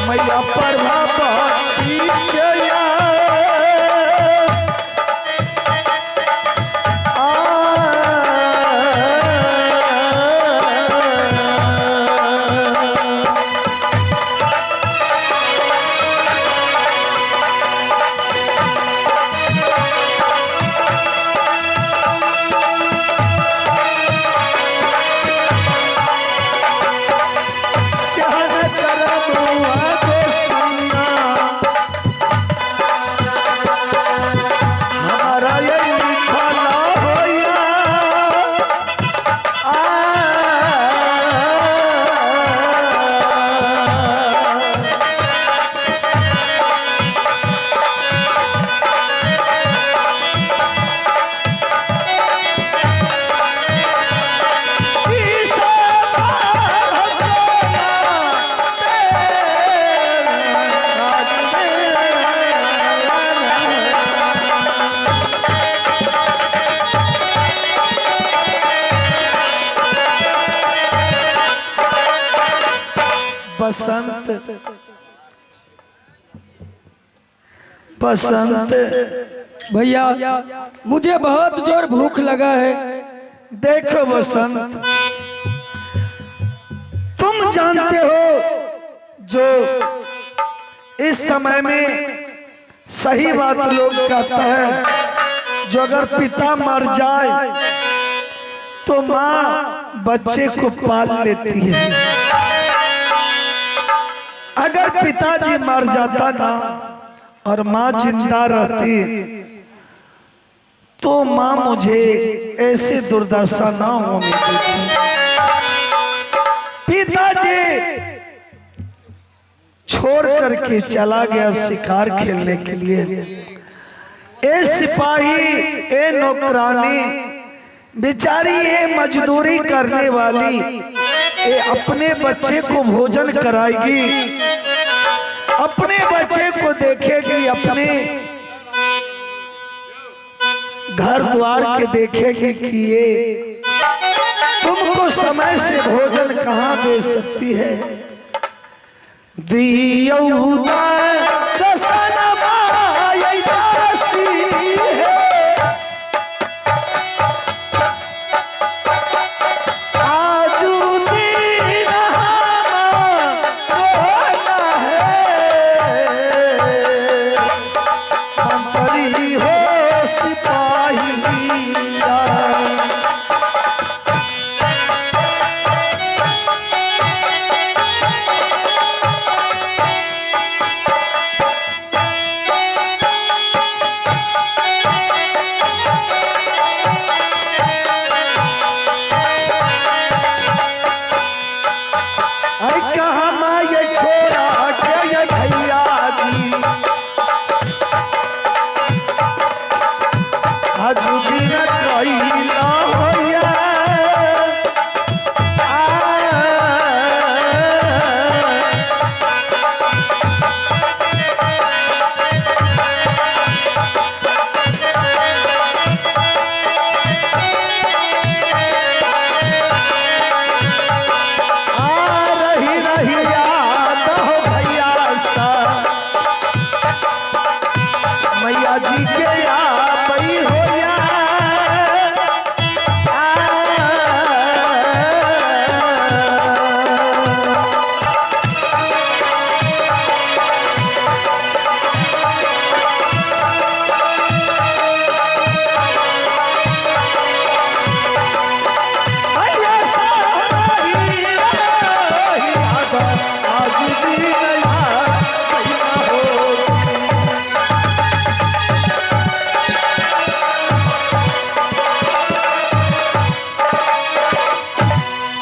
मैया प्रभावती के बसंत बसंत भैया मुझे बहुत जोर भूख लगा है। देखो बसंत, तुम जानते हो जो इस समय में सही बात लोग कहता है, जो अगर पिता मर जाए तो माँ बच्चे को पाल लेती है। अगर पिताजी मर जाता ना और माँ जिंदा रहती तो माँ मुझे ऐसे दुर्दशा ना होने देती। पिताजी छोड़ करके चला गया शिकार खेलने के लिए। ए सिपाही, ए नौकरानी, बेचारी ये मजदूरी करने वाली ये अपने बच्चे को भोजन कराएगी, अपने बच्चे को देखेगी, अपने घर द्वार के देखेगी कि ये तुमको समय से भोजन कहाँ दे सकती है। दियौदा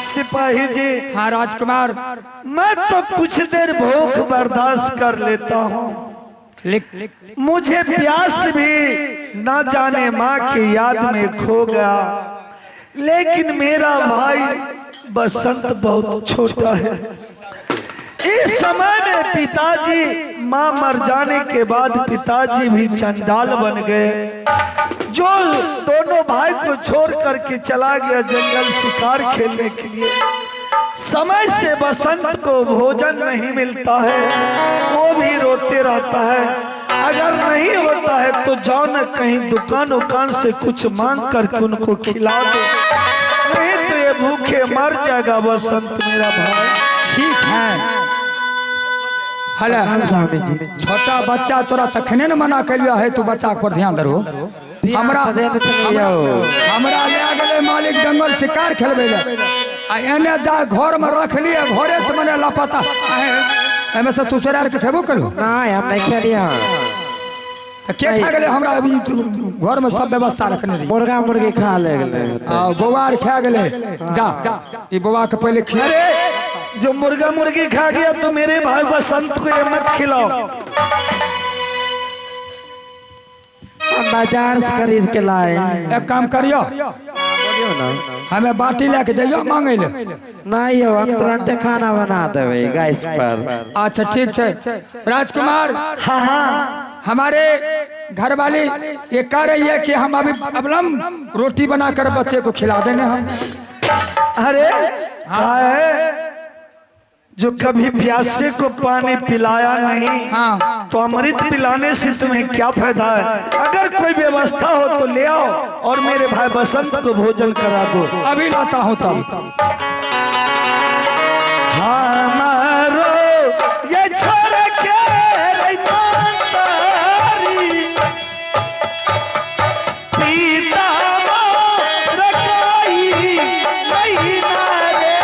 सिपाही जी। हाँ राजकुमार, मैं तो कुछ देर भूख बर्दाश्त कर लेता हूँ, मुझे प्यास भी ना जाने माँ की याद में खो गया। लेकिन मेरा भाई बसंत बहुत छोटा है। इस समय में पिताजी माँ मर जाने के बाद पिताजी भी चंडाल बन गए। जो दोनों भाई को छोड़ करके चला गया जंगल शिकार खेलने के लिए। समय से बसंत को भोजन नहीं मिलता है, वो भी रोते रहता है। अगर नहीं होता है तो जाओ न कहीं दुकान उकान से कुछ मांग करके उनको खिला दो, नहीं तो ये भूखे मर जाएगा बसंत मेरा भाई। ठीक है। हले स्वामी जी छोटा बच्चा तोरा तखने न मना कलिया है, तू बच्चा पर ध्यान दरो। हमरा हमरा ले गेले मालिक जंगल शिकार खेलबे ले, आ एने जा घर में रख लिए, घरे से मने लापता एमे से तू सरार के खेबो कलो ना, हम नहीं खेलिया। त के खा गेले? हमरा अभी घर में सब व्यवस्था रखने रही। मुर्गा मुर्गी खा ले गेले, आ बौआ खा गेले। जा ई बौआ के पहले खिला। अरे जो मुर्गा मुर्गी खा गया तो मेरे भाई बसंत को ये मत खिलाओ। हम बाजार से खरीद के लाए। एक काम करियो, बोलियो ना। हमें बाटी लेके जाइयो मांगे ले। नहीं हो, हम तुरंत खाना बना देवे गैस पर। अच्छा ठीक है राजकुमार। हाँ हाँ हमारे घर वाली ये कह रही है कि हम अभी अबलम रोटी बनाकर बच्चे को खिला देंगे हम। अरे है जो कभी प्यासे को पानी पिलाया नहीं, हाँ तो अमृत पिलाने से तुम्हें क्या फायदा है। अगर कोई व्यवस्था हो तो ले आओ और मेरे भाई बसंत को भोजन करा दो। अभी लाता हूँ तब। हमारो ये छोड़ के रे मातारी, पिता मोर कोई नहीं ना रे,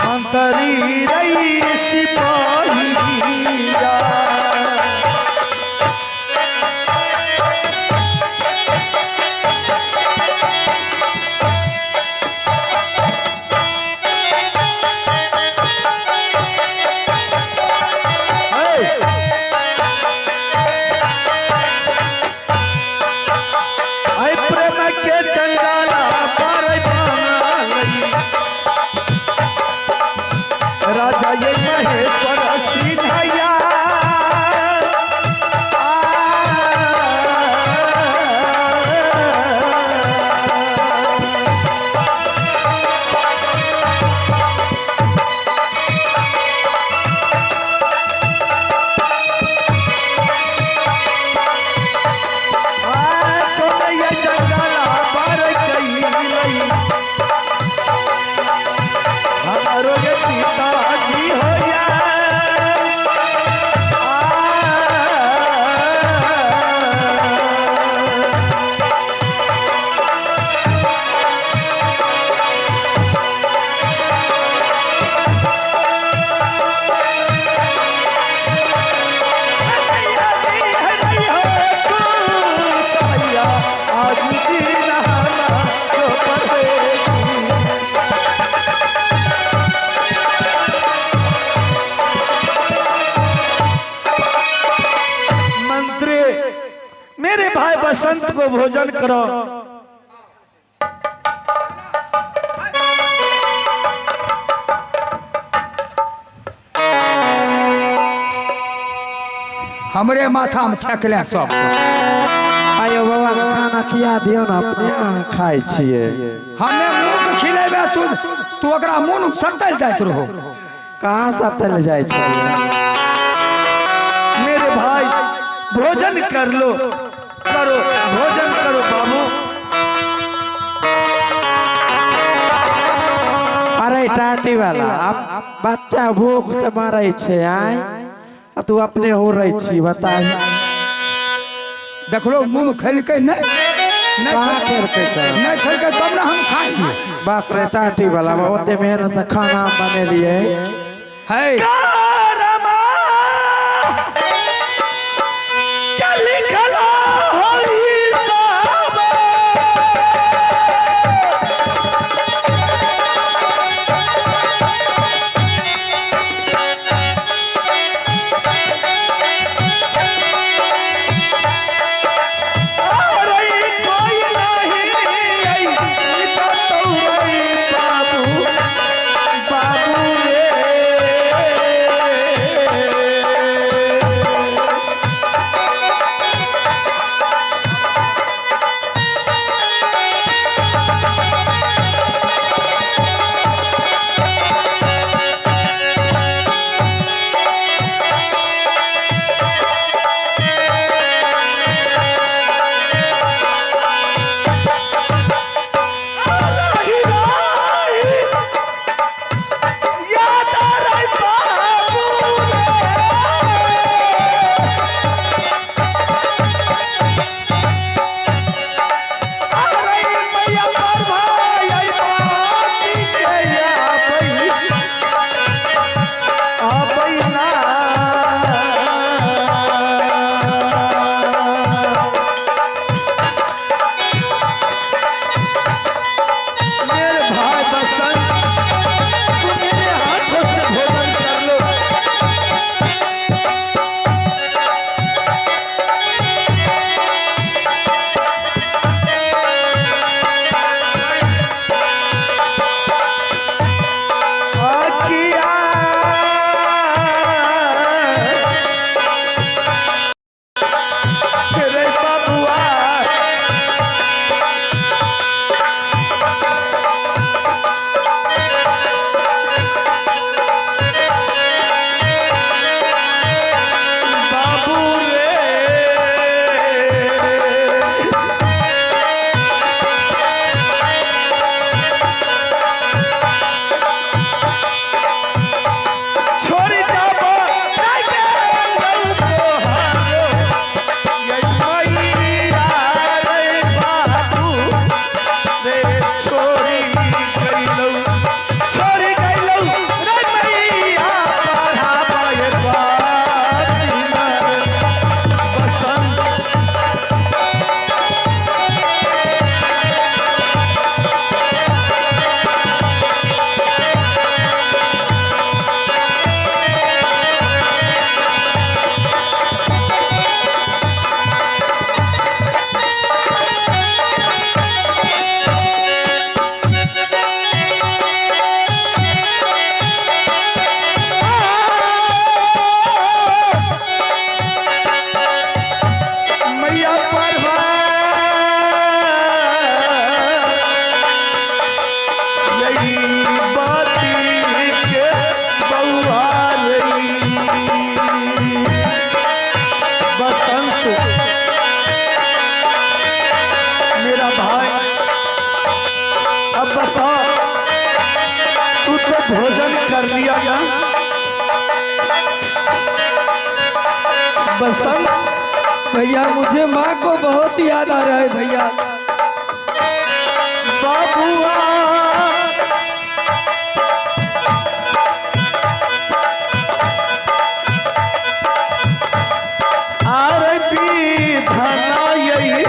अंतरी रही सिपाहिया। आई प्रेम के चंडाला पारे पाना लई, राजा ये महेश्वर सिंहया। हमारो ये पिताजी हो या आज दिन नहाना जो पतेगी। मंत्री मेरे भाई बसंत को भोजन करो। हमरे माथा में ठेकले सब। आयो बाबा खाना खिया दियो ना, अपने यहाँ खाए छिए। हमें मुंह खिलेबे तू ओकरा मुंह सटल जाइत रहो। कहाँ सटल जाए छै? मेरे भाई भोजन कर लो, करो भोजन करो बाबू। अरे टाटी वाला, अब बच्चा भूख से मरे छे आय, आ तू अपने हो रही छी बता। देख लो मुंह खेल के नहीं कहाँ खेल के कर? नहीं खेल के तब ना हम खाएंगे। बाप रे टाटी वाला, ओते मेहनत से खाना बने लिए है। कारमा क्या लिखला होई साहब, बाबू बाबू रे बसंत भैया मुझे माँ को बहुत याद आ रहा है भैया। बाबुआ आरबी धना यही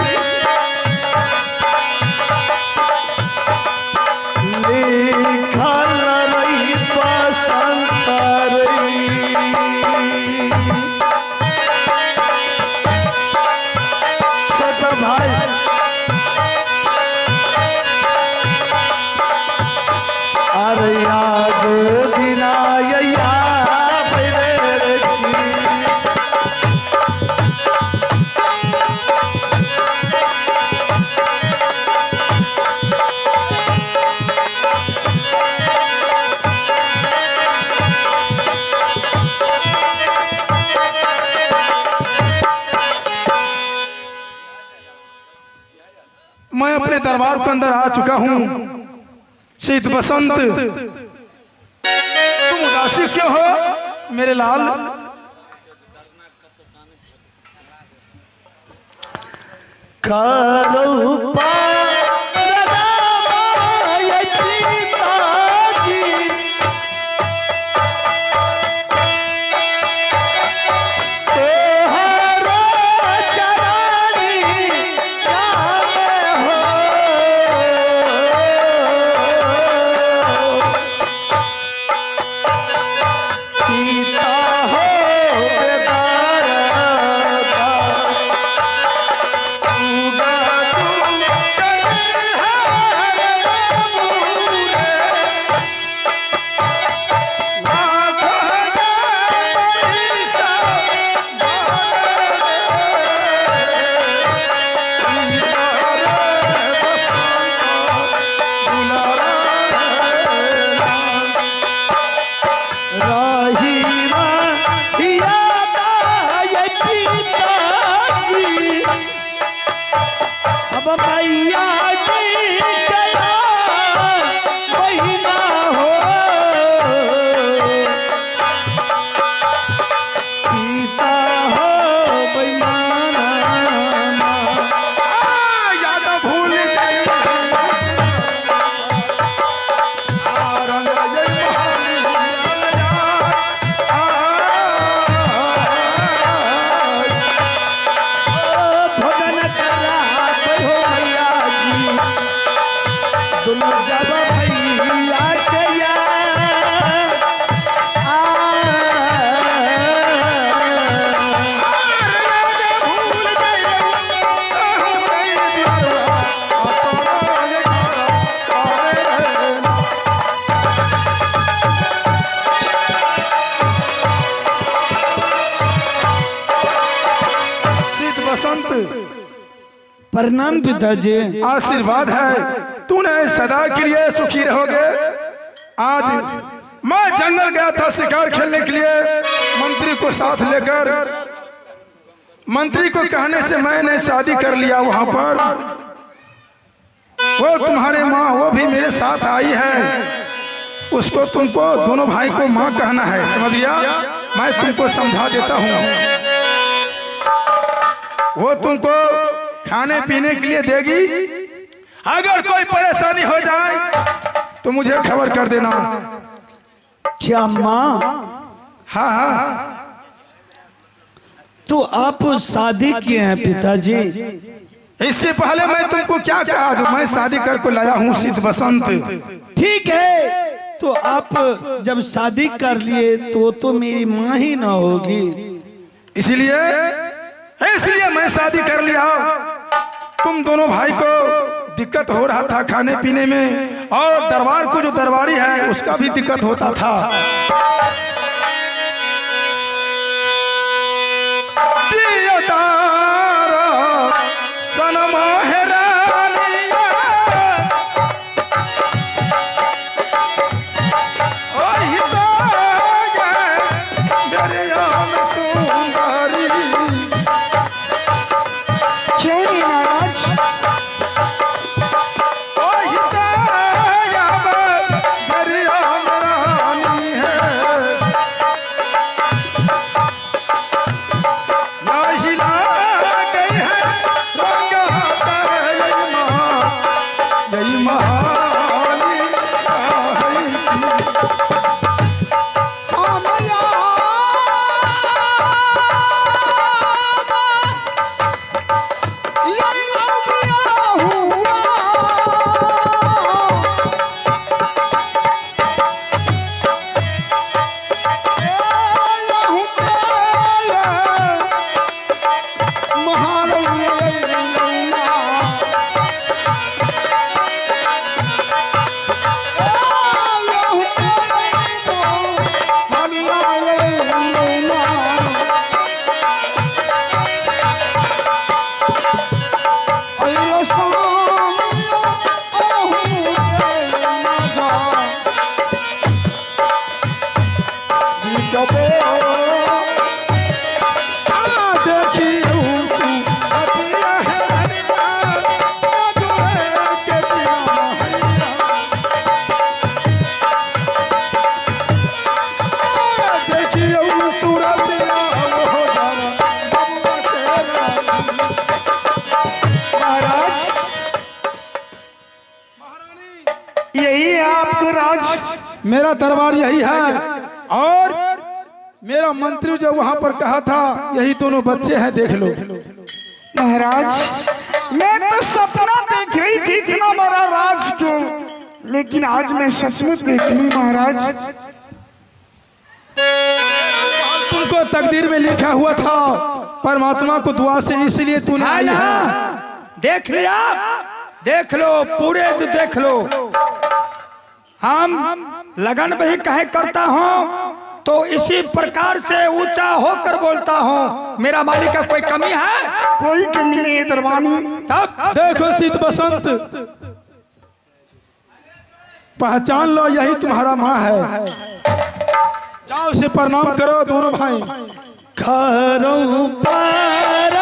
लिखल रही बसंत रही। छोटा भाई अरे आज दिना या मैं अपने दरबार के अंदर आ चुका हूँ। शीत बसंत तुम उदासी क्यों हो मेरे लाल? करो मैया जी गया महीना हो पीता हो बैमाना याद भूल गई भोजन कर रहा हो मैया जी तुम जब भैया के शीत बसंत प्रणाम पिताजी। आशीर्वाद है तूने सदा के लिए सुखी रहोगे। आज मैं जंगल गया था शिकार खेलने के लिए मंत्री को साथ लेकर। मंत्री को कहने से मैंने शादी कर लिया। वहां पर वो तुम्हारे माँ वो भी मेरे साथ आई है। उसको तुमको दोनों भाई को माँ कहना है, समझ गया? मैं तुमको समझा देता हूँ। वो तुमको खाने पीने के लिए देगी। अगर कोई परेशानी हो जाए तो मुझे खबर कर देना। क्या माँ? हाँ हाँ तो आप शादी किए हैं पिताजी? इससे पहले मैं तुमको क्या कहा जो मैं शादी करके लाया हूँ शीत बसंत। ठीक है तो आप जब शादी कर लिए तो मेरी माँ ही ना होगी। इसलिए मैं शादी कर लिया। तुम दोनों भाई को दिक्कत हो रहा था खाने पीने में, और दरबार को जो दरबारी है उसका भी दिक्कत होता था। कबो देखी सूरतिया है रनिया दुए के दिना देखी सूरतिया हो जावा महाराज यही है आपका राज। मेरा दरबार यही है और मेरा मंत्री जो वहां पर कहा था यही दोनों बच्चे हैं, देख लो। महाराज मैं तो सपना देख रही थी इतना बड़ा राज क्यों, लेकिन आज मैं सचमुच देख ली महाराज। तुमको तकदीर में लिखा हुआ था, परमात्मा को दुआ से इसलिए तूने आई है। देख लिया, देख लो पूरे जो देख लो। हम लगन भी कहे करता हूँ तो इसी प्रकार से ऊंचा होकर बोलता हूँ। मेरा मालिक का कोई कमी है? कोई कमी नहीं है दरबानी। तब देखो शीत बसंत, पहचान लो यही तुम्हारा माँ है। जाओ उसे प्रणाम करो दोनों भाई। घरों पर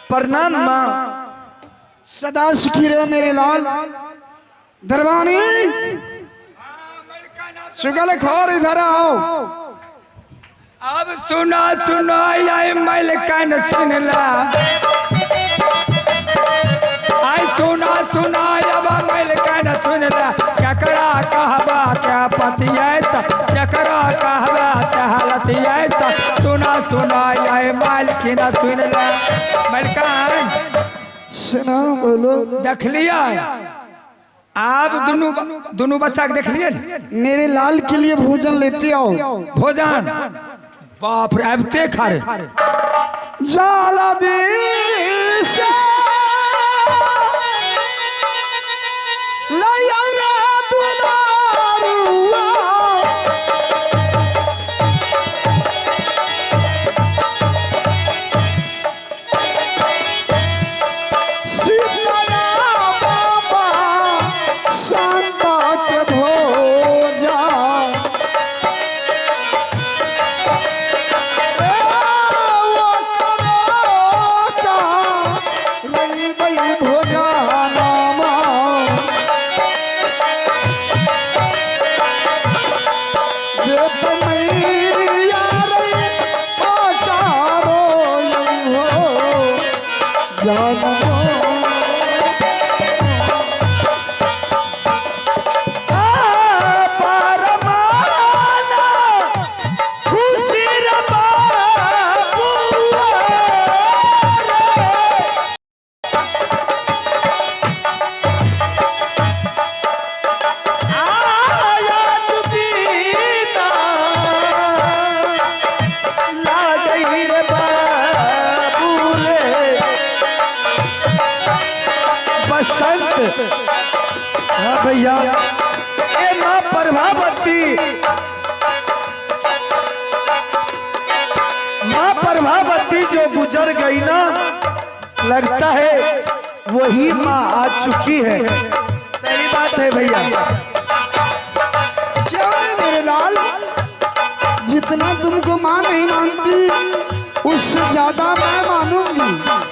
प्रणाम माँ। सदा सुखी रहे मेरे लाल। दरबानी सुगल खोर इधर आओ। अब सुना सुना आई मलकन सुन ला। आई सुना सुना अब मलकन सुन ला। ककरा कहबा क्या पतियत, ककरा कहबा सहलतियत। सुना सुना आई मालकिन सुन ला। मलकन सुना बोलो। देख लिया आप दोनों बच्चा के देख लिए। मेरे लाल के लिए भोजन लेते आओ। भोजन बाप रे अबते खारे जाला दी से लया रे दुलारुआ। सीताया बाबा सांबा के भोजा। वो करो हाँ भैया, ए माँ प्रभावती, माँ प्रभावती जो गुजर गई ना, लगता है वही माँ आ चुकी है। सही बात है भैया। क्यों नहीं मेरे लाल, जितना तुमको माँ नहीं मानती उससे ज्यादा मैं मानूंगी।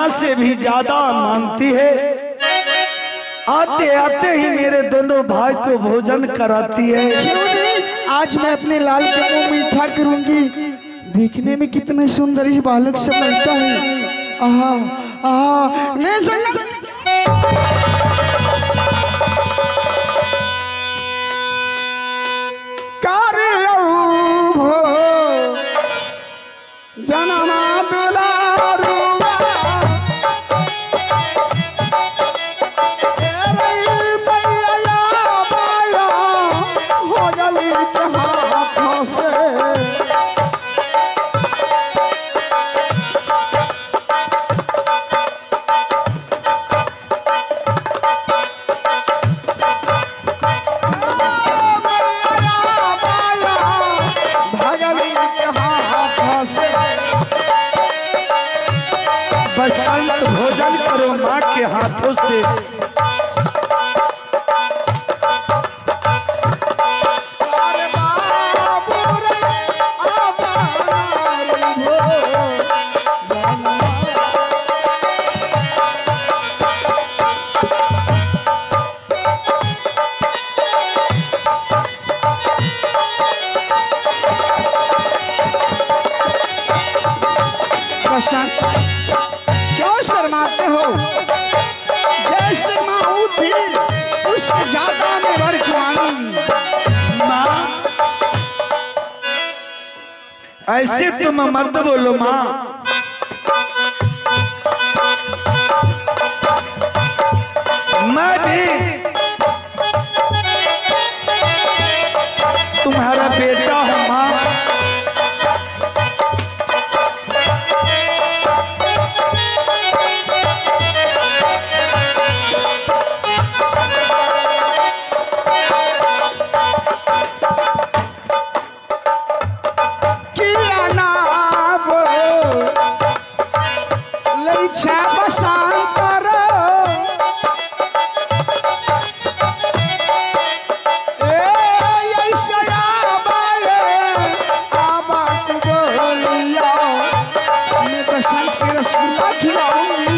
से भी ज्यादा मानती है। आते आते ही मेरे दोनों भाई को भोजन कराती है। क्यों नहीं? आज मैं अपने लाल के मुंह मीठा करूंगी। देखने में कितने सुंदर ही बालक से लगता है। आहा आहा मैं जंगल जनमा दुलारुआ हो गली के हाथों से बसंत भोजन करो माँ के हाथों से। बसंत क्यों शर्माते हो? जैसे माँ थी उससे ज्यादा मैं वर क्यों मानूंगी? माँ ऐसे तुम मत बोलो माँ। मैं भी तुम्हारा बेटा हूँ माँ। किया ना वो लइछा बसंत रो, ए ऐसे आबा को बोलिया मैं बसंत के रसगुल्ला खिलाऊंगी।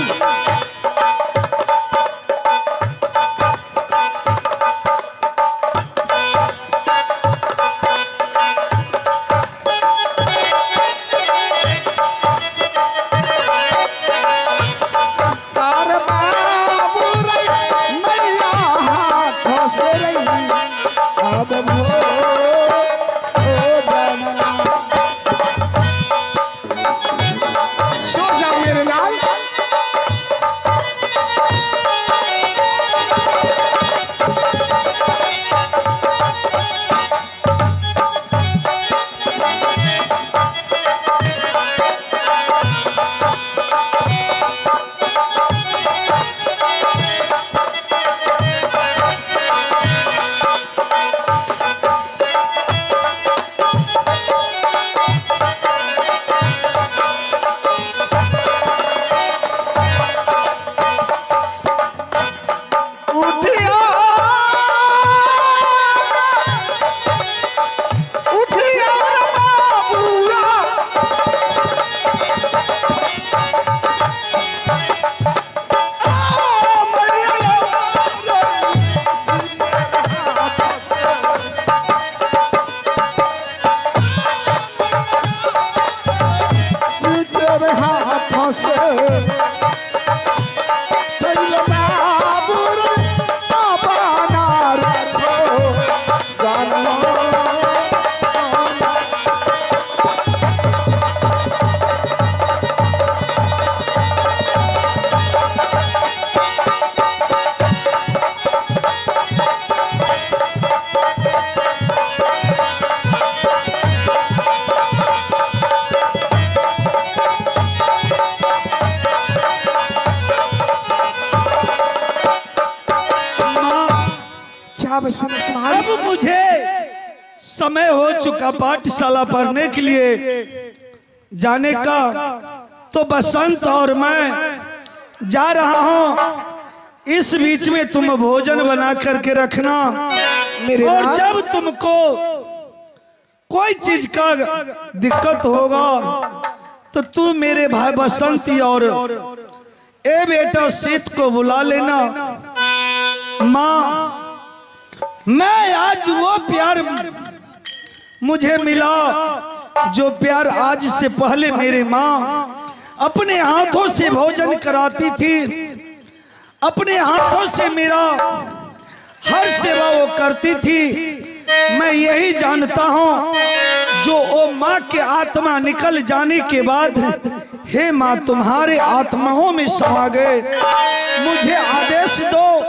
तार बाबू रही मैया हाथों से रही अब भो जानना। सो जा मेरे लाल। उठिया उठिया रे बाबूआ, जी तेरे हाथों से कैल बाबू रे बाबा नार हो गाना। क्या बसंत तुम्हारी? अब मुझे समय हो चुका पाठशाला पढ़ने के लिए जाने का, तो बसंत और मैं जा रहा हूँ। इस बीच में तुम भोजन बना करके रखना, मेरे और लाल। जब तुमको कोई चीज का दिक्कत होगा तो तू मेरे भाई बसंती और ए बेटा शीत को बुला लेना। माँ मैं आज वो प्यार मुझे मिला जो प्यार आज से पहले मेरे माँ अपने हाथों से भोजन कराती थी, अपने हाथों से मेरा हर सेवा वो करती थी। मैं यही जानता हूँ जो वो माँ के आत्मा निकल जाने के बाद, हे माँ तुम्हारे आत्माओं में समा गए, मुझे आदेश दो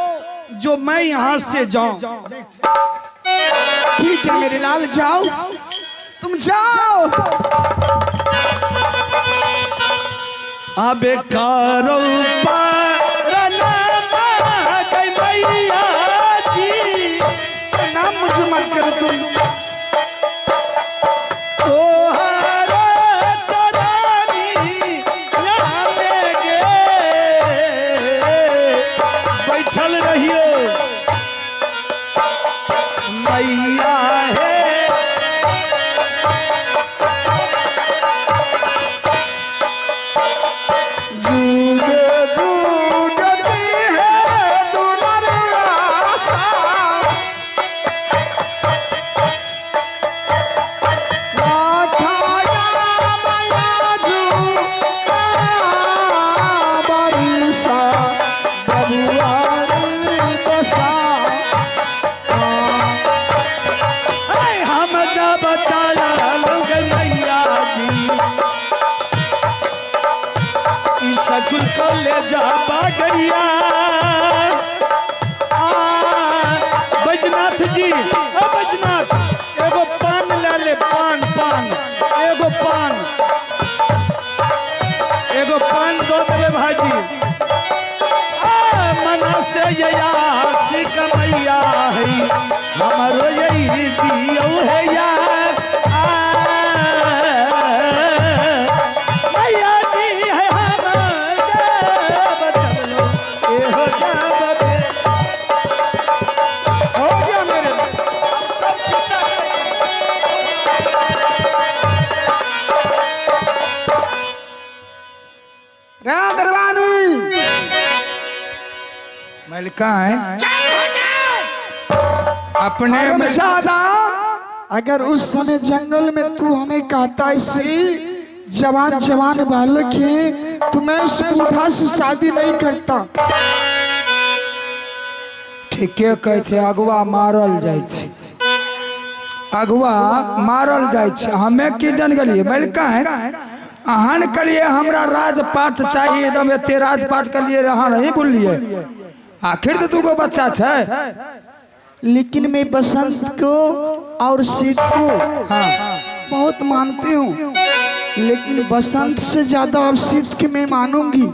जो मैं यहाँ से जाऊं। ठीक है मेरे लाल, जाओ तुम जाओ। अबे कारो मैया जी नाम मुझे मत करो तुम। तोहरा चरानी लागे गे, बैठल रहियो मैया है। व्याकुल ले जा बागरिया। बैजनाथ जी, बैजनाथ एगो पान ले ले, पान पान एगो पान दो देवे भाजी। मना से ययासी कमैया है हमारो यही दियो है यार। मैया जी है हमार जब चलो ए हो जाबे। हो गया मेरे दरवानी मलिका है अपने में ज्यादा। अगर उस समय जंगल में तू हमें कहता इसी जवान जवान बालक है तो मैं उस बूढ़ा से शादी नहीं करता। ठीके कहै छै, अगुआ मारल जाइ छै, अगुआ मारल जाइ छै। हमें की जान गेलिए मलिका है अहन के लिए हमरा राजपाट चाहिए, एकदम एते राजपाट के लिए अहाँ नहीं बोलिए। आखिर तो दूगो बच्चा है। लेकिन मैं बसंत को और सीत को बहुत मानती हूँ, लेकिन बसंत से ज्यादा अब सीत के मैं मानूंगी।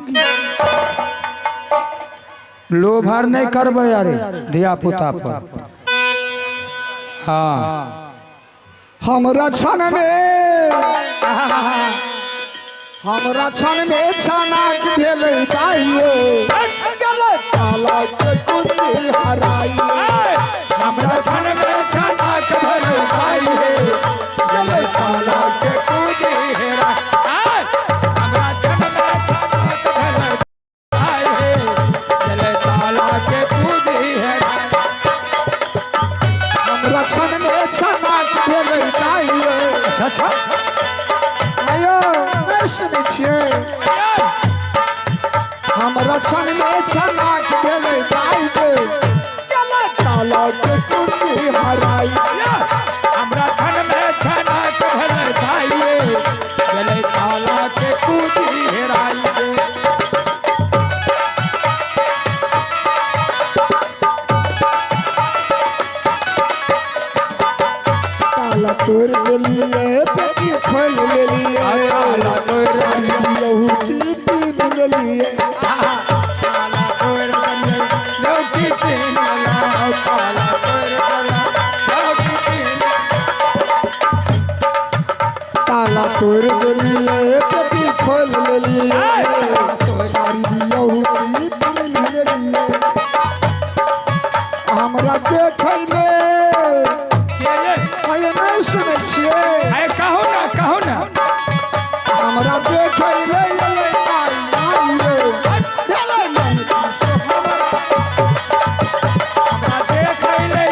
लोभार नहीं करबे यारे धिया पुता पर। हाँ हमरा छन में छनाक भेलै दाइयो, गले काला के कुंडी हराइयो। हमरा छन में छनाक भेलै दाइयो, गले काला के कुंडी हराइयो। हमरा छन में छनाक भेलै दाइयो, गले काला के कुंडी हराइयो। हमरा छन में छनाक भेलै दाइयो। अच्छा आयो नहीं सुनै छियै। हमरा छन में छनाक भेलै दाइयो, गले काला के कुंडी हराइयो। हमरा छन में छनाक भेलै दाइयो, गले काला के कुंडी हराइयो। ताला तोड़ देलिए, पेटी खोल लेलिए, ताला तोड़ लहू पीन लेलिए। ताला तोड़ देलिए, लौकी पीन ला, ताला तोड़ देला, लौकी पीन। ताला तोड़ देलिए, पेटी खोल लेलिए, सारी लहू पीन लेलिए। हमरा देखै ले आयो नहीं सुनै छियै। है कहो ना हमरा देखै ले आई रे भेलै नहीं सो हमरा। हमरा देखै ले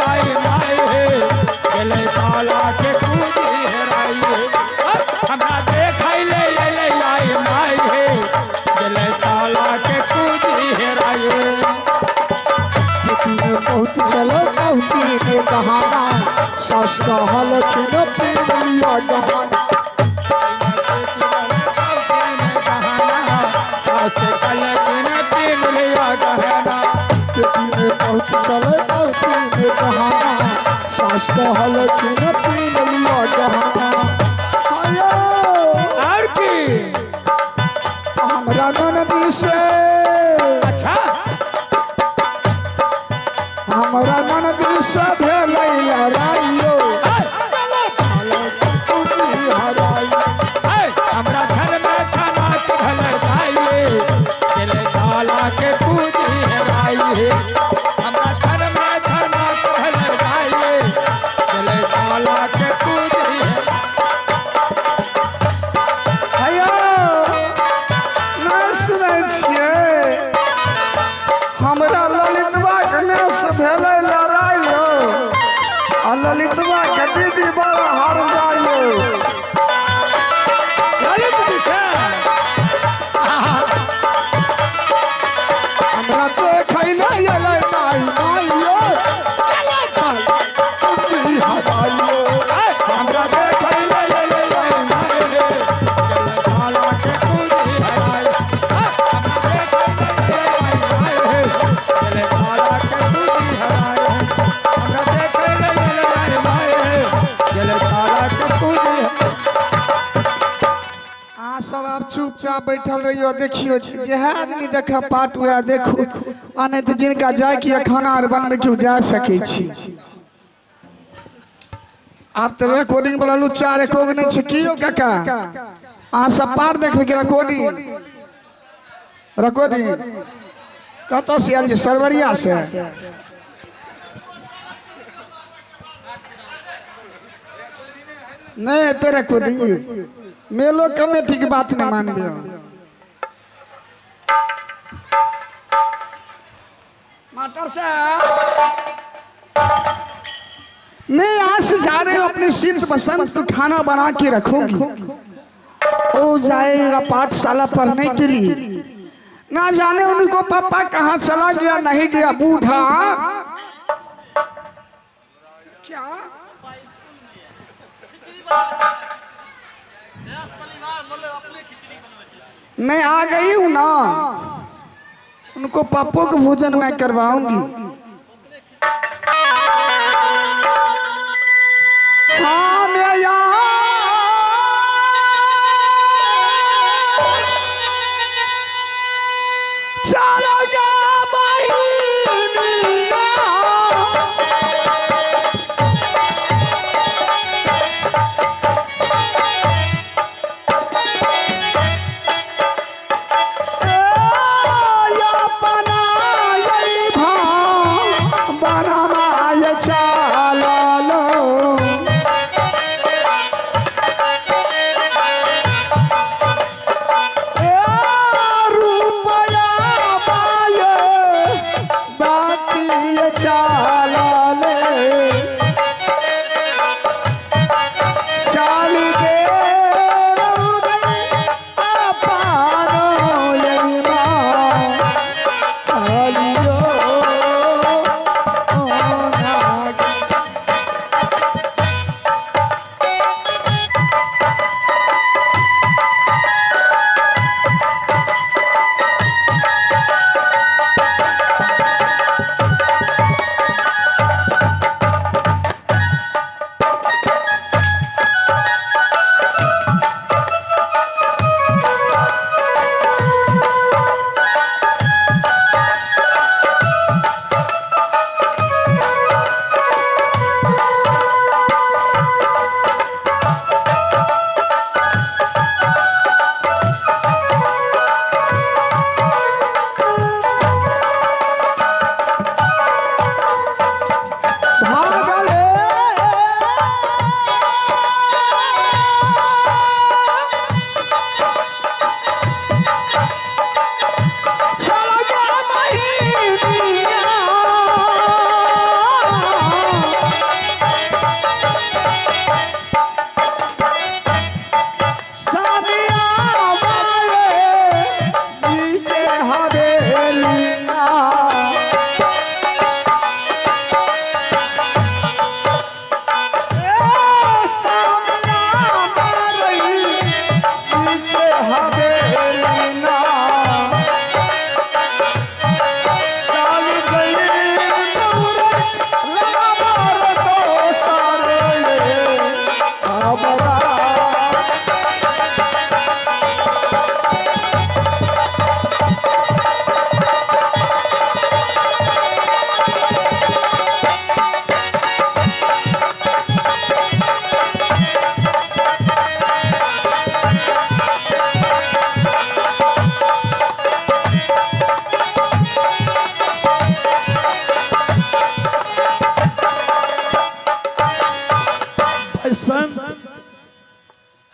आई माय हे, गले काला के कुंडी हराइयो। हमरा देखै ले आई माय हे, गले काला के कुंडी हराइयो। खेती में बहुत चलो बहुती में बहाना, सास कहल किन पिया गहना। सास कल किन पीन लिया गहना। खेती में बहुत चलो बहुती में बहाना, सास कहल किन पिया गहना। आयो और की हमरा ननदी से, अच्छा हमरा ननदी से भेलै लड़ाइयो, गले काला के कुंडी हराइयो। हमरा छन में छनाक भेलै दाइयो, गले काला के कुंडी हराइयो। हमरा छन में छनाक भेलै दाइयो, गले काला के कुंडी आयो नहीं सुनै छियै। हमरा ललितवा के ने से भेलै लड़ाइयो, हाँ सब आप चुपचाप बैठल रहियो देखियो जे आदमी देखा पाट हुआ देखो आ नहीं तो जिनका जाए कि खाना आर बनबे क्यों जा सके छी आप तो रिकॉर्डिंग वाला लुच्चा रिकॉर्ड नहीं छै कियो काका आ सब पार देखबे कि रिकॉर्डिंग कत से आल सरवरिया से नहीं तेरे को नहीं मेलो कमेटी की बात नहीं मानबे मास्टर साहब मैं आज से जा रही हूँ अपने सिंध बसंत को खाना बना के रखूंगी वो जाएगा पाठशाला पढ़ने के लिए ना जाने उनको पापा कहाँ चला गया नहीं गया बूढ़ा क्या मैं आ गई हूँ ना उनको पापों को भोजन मैं करवाऊंगी हाँ मैं चलो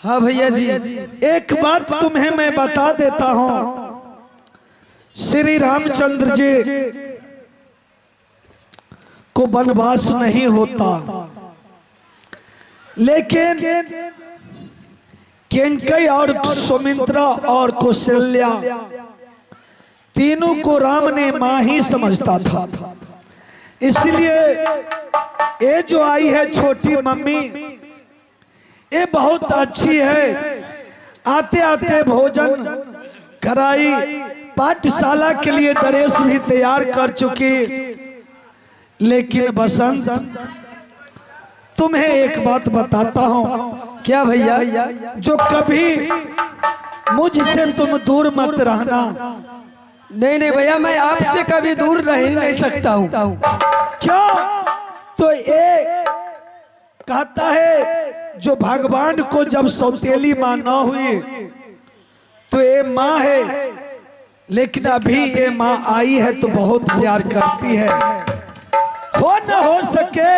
हाँ भैया जी एक बात तुम्हें मैं बता देता हूँ श्री रामचंद्र जी को वनवास नहीं होता लेकिन केनकई और सुमित्रा और कौशल्या तीनों को राम ने मां ही समझता था इसलिए ये जो आई है छोटी मम्मी ये बहुत अच्छी है आते आते भोजन कराई पाठशाला के लिए ड्रेस भी तैयार कर चुकी लेकिन बसंत तुम्हें एक बात बताता हूँ क्या भैया जो कभी मुझसे तुम दूर मत रहना। नहीं नहीं भैया, मैं आपसे कभी दूर रह ही नहीं सकता हूँ। क्यों? तो ये कहता है जो भगवान को जब सौतेली माँ न हुई तो ये माँ है, लेकिन अभी ये माँ आई है तो बहुत प्यार करती है। हो न हो सके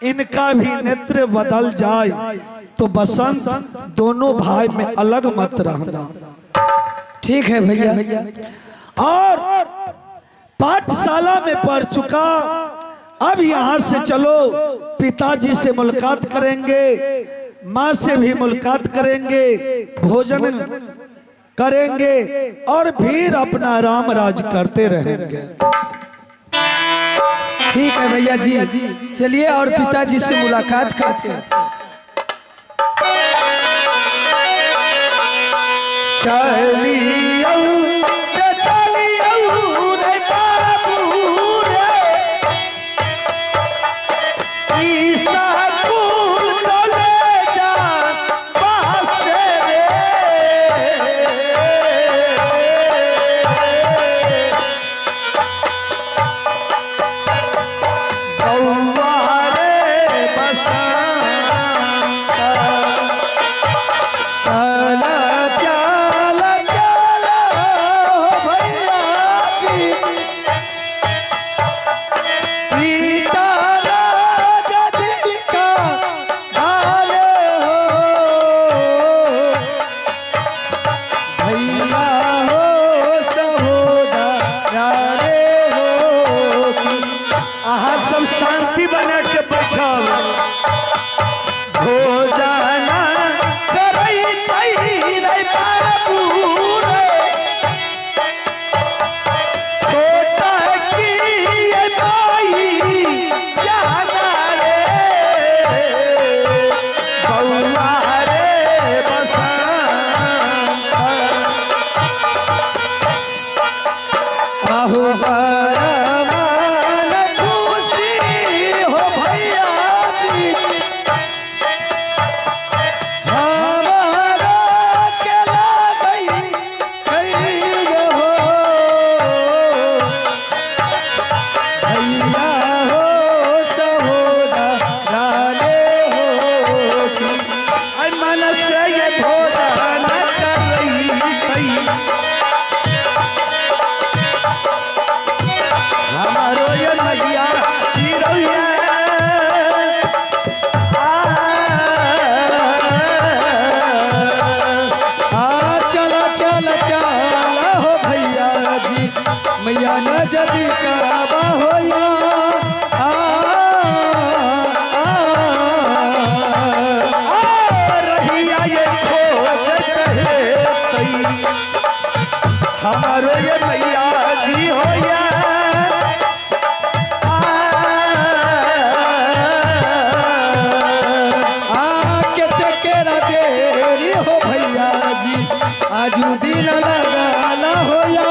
इनका भी नेत्र बदल जाए तो बसंत दोनों भाई में अलग मत रहना। ठीक है भैया। और पाठशाला में पढ़ चुका, अब यहाँ से चलो पिताजी से मुलाकात करेंगे, माँ से भी मुलाकात करेंगे, भोजन करेंगे और फिर अपना राम राज करते रहेंगे। ठीक है भैया जी, चलिए और पिताजी से मुलाकात करते हैं। चलियो रे बाबू रे, ईसा कुल ले जा पास रे। बउआ रे बसंत, चला चला चला हो भैया जी, सीता राजा दिल का डाले हो भैया हो सहोदरा रे हो की। आहा सब शांति बना के बैठल, भोजन करई तई रे बाबू रे, छोटा की ये भाई जाना रे, बउआ रे बसंत। आहू बरमान खुशी हो भैया जी, हमारा के लागई छैग हो भैया हो सहोदरा रे हो की। आई मन से ये भोजन करई तई, हमारो ये नैया चिरैया। चला चला चला हो भैया जी, मैया न जदी काबा होया। रहिया ये खोज कहे तई, हमारो ये नैया जी होया। के तेरा देरी हो भैया जी, आजू दिन लगाना होया।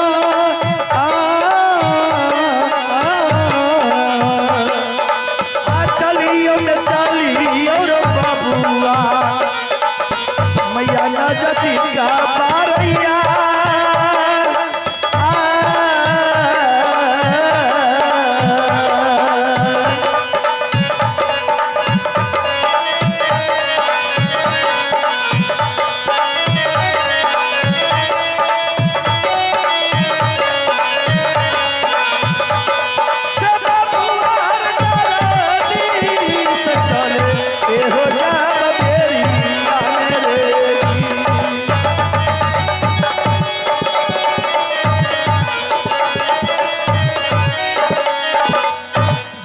चलियो न चलियो रे बाबुआ, मैया न जदी का बारैया। से बाबुआ रे से चले एहो जा बेरी आने रे।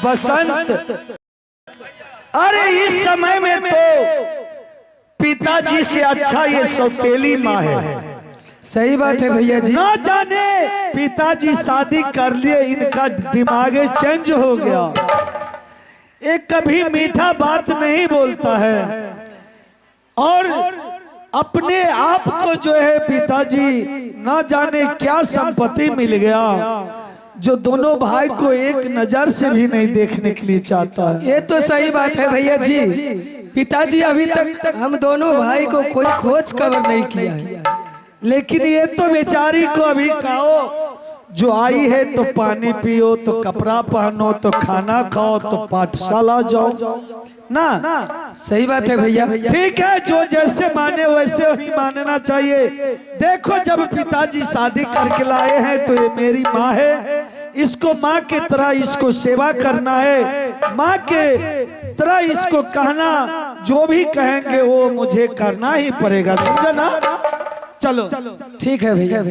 बसंत, अरे इस समय में तो पिताजी से अच्छा ये सौतेली माँ है। सही बात है भैया जी। ना जाने पिताजी शादी कर लिए, इनका दिमाग चेंज हो गया। एक कभी मीठा बात नहीं बोलता है और अपने आप को जो है पिताजी ना जाने क्या संपत्ति मिल गया जो दोनों भाई को एक नजर से भी नहीं देखने के लिए चाहता है। ये तो सही बात है भैया जी, पिताजी अभी तक हम दोनों भाई को कोई खोज खबर नहीं किया है। लेकिन ये तो बेचारी को अभी कहो, जो आई है तो पानी पियो, तो कपड़ा पहनो, तो खाना खाओ, तो पाठशाला जाओ ना। सही बात है भैया। ठीक है, जो जैसे माने वैसे ही मानना चाहिए। देखो जब पिताजी शादी करके लाए हैं तो ये मेरी माँ है, इसको माँ के तरह इसको सेवा करना है, माँ के तरह इसको कहना, जो भी कहेंगे वो मुझे करना ही पड़ेगा, समझा ना। चलो ठीक है भैया।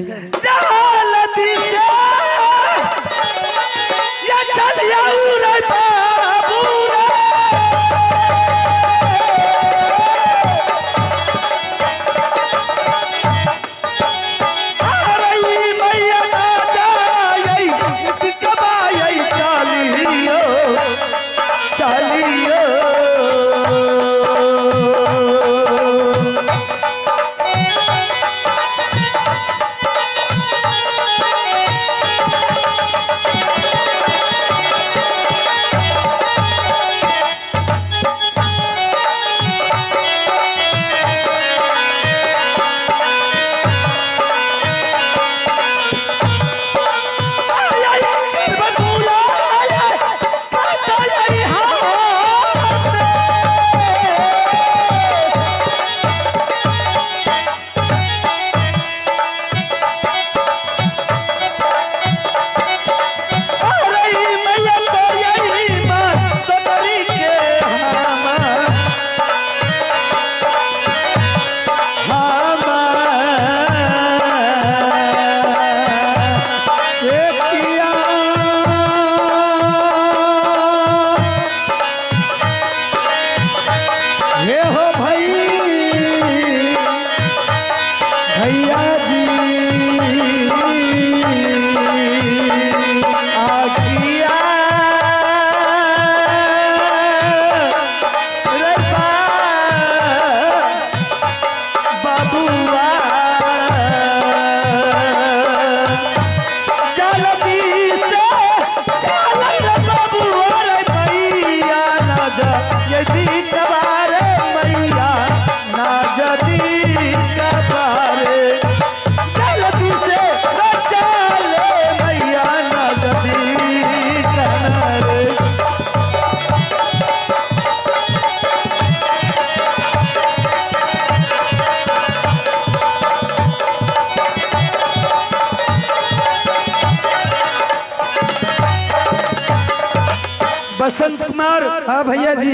बसंत कुमार। हाँ भैया जी।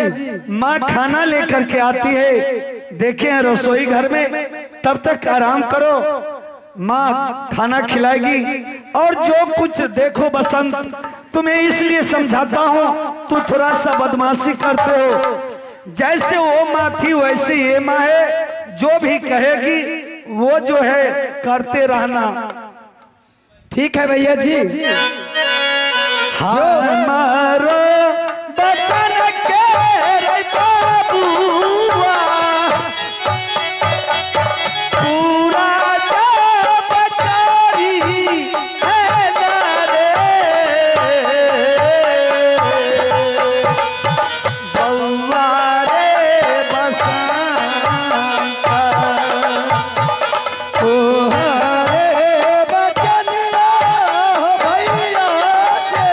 माँ खाना लेकर के आती है, देखे हैं रसोई घर में, तब तक आराम करो, माँ खाना खिलाएगी। और जो कुछ देखो बसंत, तुम्हें इसलिए समझाता हूँ, तू थोड़ा सा बदमाशी करते हो। जैसे वो माँ थी वैसे ये माँ है, जो भी कहेगी वो जो है करते रहना। ठीक है भैया जी। हमारो बचन के रे बाबुआ, पूरा जब करी है ना रे, बउआ रे बसंत, ओ हरे बचन हो भैया जे,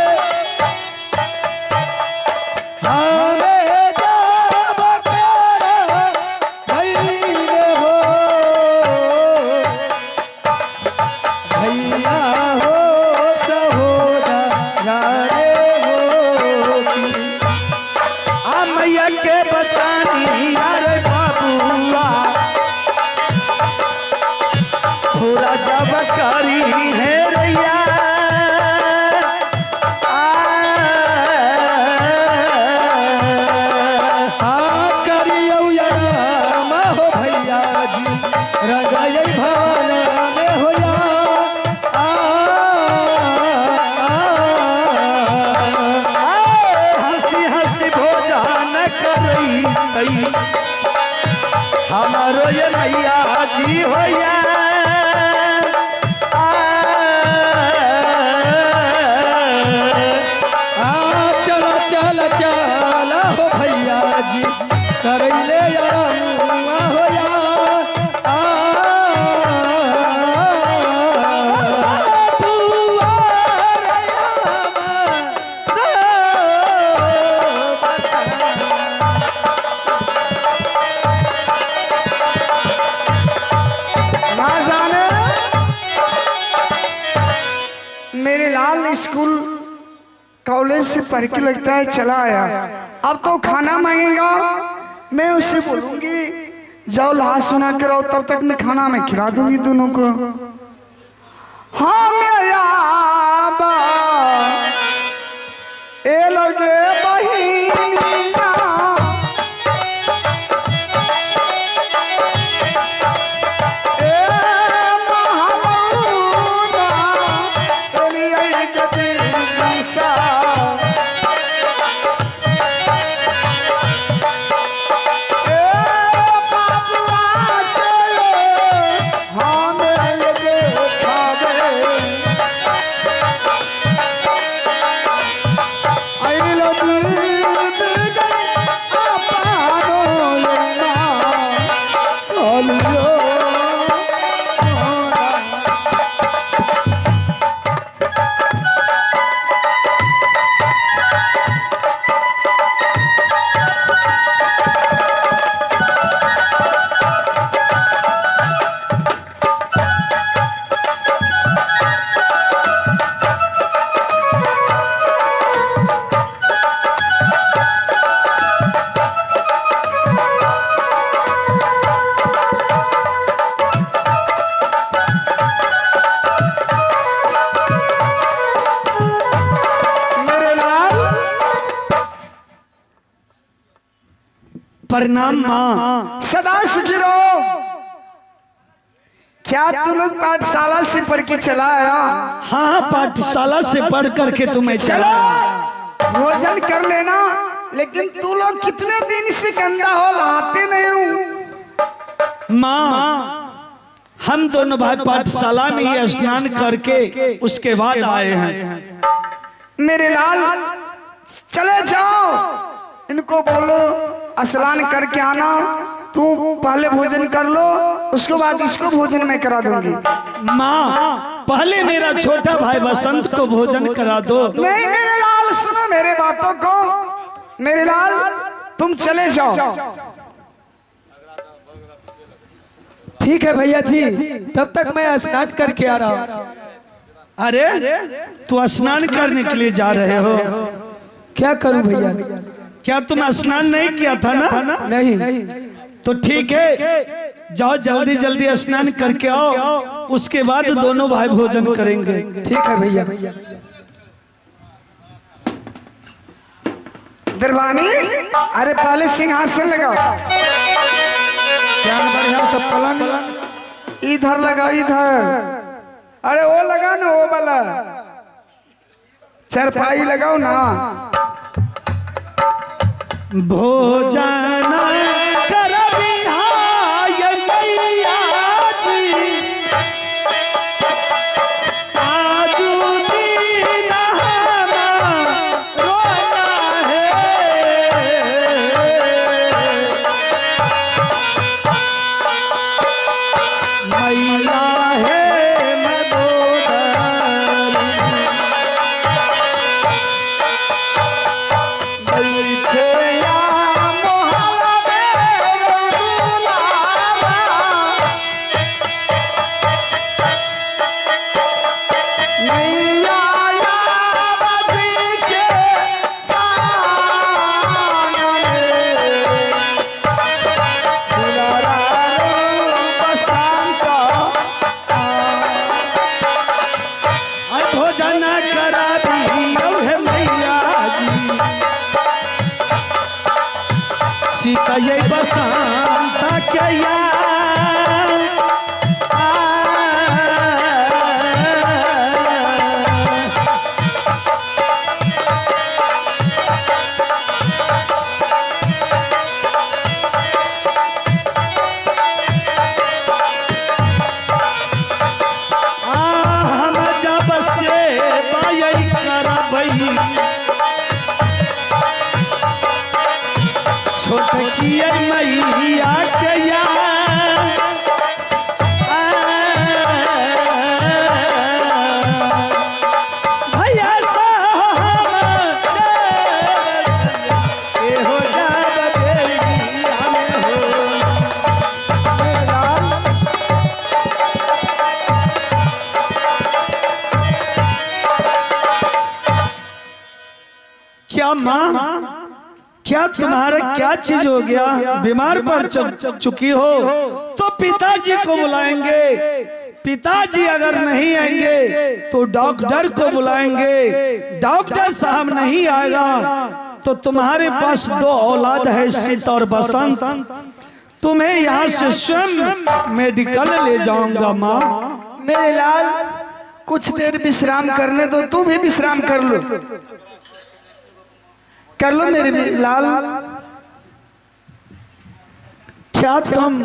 हमें जब कर भैया हो, भैया हो सहोदरा रे हो की। आ मैया के बचानी अरे बाबुआ, पूरा जब करी है रैया, करियौ राम हो भैया जी, रंगाई भवन में होया। हंसी हंसी भोजन करई तई, हमारो ये मैया जी होया। चल चल चल हो भैया जी, करैले मेरे लाल स्कूल कॉलेज से पढ़ के लगता है चला आया, अब तो खाना मांगेगा, मैं उससे बोलूंगी जाओ ला सुना के रहो, तब तक मैं खाना में खिला दूंगी दोनों को। हाँ मेरा बा ए लगे बहिनिया ए महाबूना एलिया के दिलसा ए बाबुआ के हम लगे खावे आई लव प्रणाम माँ। सदा सुखी रहो। क्या तू लोग पाठशाला से पढ़ के चला आया? हाँ, पाठशाला से पढ़ करके तुम्हें चलो भोजन कर लेना, लेकिन तू लोग कितने दिन से गंदा हो नहाते नहीं हो? माँ, हम दोनों भाई पाठशाला में ही स्नान करके उसके बाद आए हैं। मेरे लाल चले जाओ, इनको बोलो स्नान करके आना, तू पहले भोजन कर लो, उसके बाद इसको भोजन मैं करा दूंगी। माँ, पहले मेरा छोटा भाई बसंत को भोजन करा दो। नहीं मेरे लाल, सुनो मेरे बातों को। मेरे लाल तुम चले जाओ। ठीक है भैया जी, तब तक मैं स्नान करके आ रहा हूँ। अरे तू स्नान करने के लिए जा रहे हो? क्या करूं भैया? क्या तुम स्नान नहीं किया था ना? नहीं। तो ठीक है, जाओ जल्दी जल्दी स्नान करके आओ, उसके बाद दोनों भाई भोजन करेंगे। ठीक है भैया। दरबानी, अरे पहले सिंहासन लगाओ। क्या बढ़िया तो पलंग इधर लगाओ, इधर। अरे वो लगा ना, वो वाला चारपाई लगाओ ना। भोजन कर बिहाय मैया जी, आजू दिन हमारा रोना है। मैया है मदोदर, बैठे सीता ये बसंत के यार हम जब से बाई करबई छोटकी मैया के यार क्या माँ, क्या तुम्हारा क्या चीज हो गया? बीमार पड़ चुकी हो तो पिताजी को बुलाएंगे। पिताजी अगर नहीं आएंगे तो डॉक्टर को बुलाएंगे। डॉक्टर साहब नहीं आएगा तो तुम्हारे पास 2 औलाद है, शीत और बसंत। तुम्हें यहाँ से स्वयं मेडिकल ले जाऊंगा माँ। मेरे लाल कुछ देर विश्राम करने दो, तू भी विश्राम कर लो, कर लो मेरे लाल। क्या तुम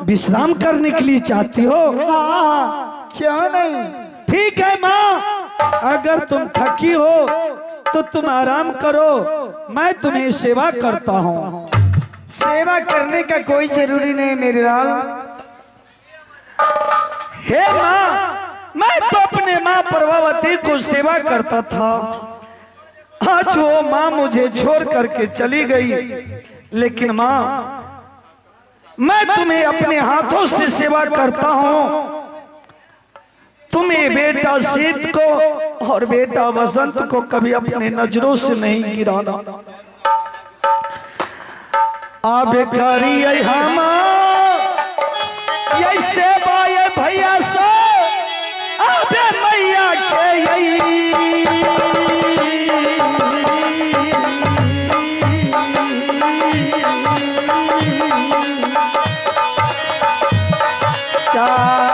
विश्राम करने के लिए चाहती हो? क्यों नहीं? ठीक है माँ, अगर तुम थकी हो तो तुम आराम करो, मैं तुम्हें सेवा करता हूँ। सेवा करने का कोई जरूरी नहीं मेरे लाल। हे माँ, मैं तो अपने माँ प्रभावती को सेवा करता था। आज वो माँ मुझे छोड़ करके चली गई, लेकिन माँ मैं तुम्हें अपने हाथों से सेवा करता हूँ। तुम्हें बेटा शीत को और बेटा बसंत को कभी अपने नजरों से नहीं गिराना। अब करिए हम ये सेवा ये भैया से, अब मैया के यही चार